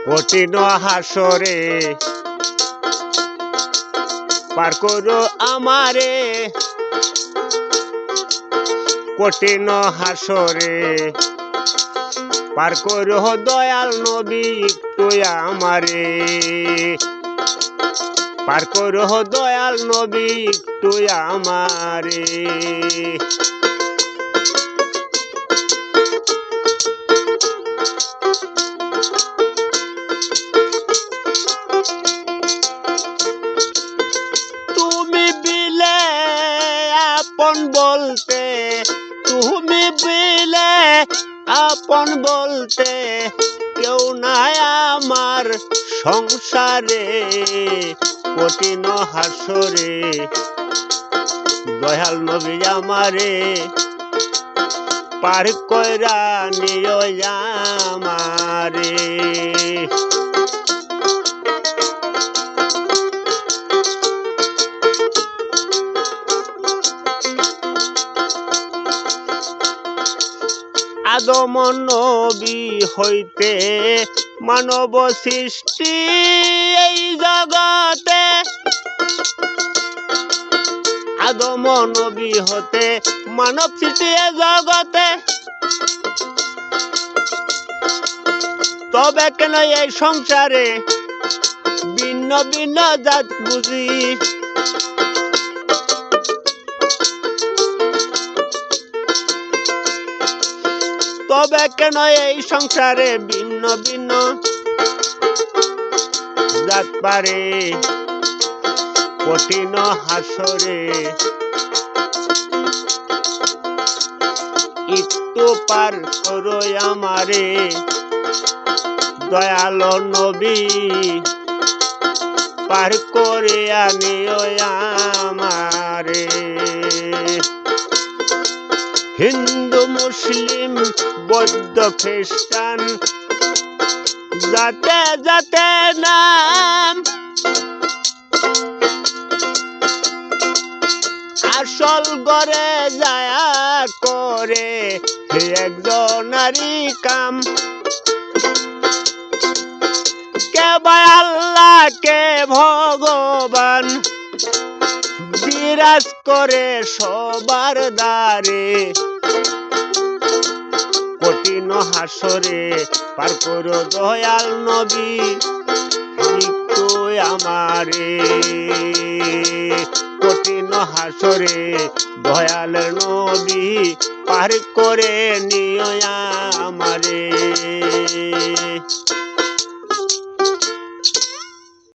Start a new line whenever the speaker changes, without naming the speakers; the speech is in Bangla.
কঠিন হাসরে পার করো আমারে, কঠিন হাসরে পার করো দয়াল নবী একটু আমারে, পার করো দয়াল নবী একটু আমারে। তুমি বিলে আপন বলতে, তুমি বিলে আপন বলতে কেউ নাই আমার সংসারে, কঠিন হাসরে দয়াল নবী আমারে পার কইরা নিও আমারে। আদম নবী হইতে মানব সৃষ্টি এই জগতে, আদম নবী হতে মানব সৃষ্টি এই জগতে, তবে কেন এই সংসারে ভিন্ন ভিন্ন জাত বুঝি, তবে কেন এই সংসারে ভিন্ন ভিন্ন জাত পারে, কঠিন হাসরে একটু পার করো আমারে, দয়াল নবী পার করে আনিও আমারে। হিন্দু মুসলিম বৌদ্ধ খ্রিস্টান যাতে যাতে নাম, আসল গড়ে যায়া করে একজনারই কাম, কে ভাই আল্লাহ কে ভগবান বিরাজ করে সবার দ্বারে, কঠিন হাসরে পার করো দয়াল নবী একটু আমারে, কঠিন হাসরে দয়াল নবী পার করে নিও আমারে।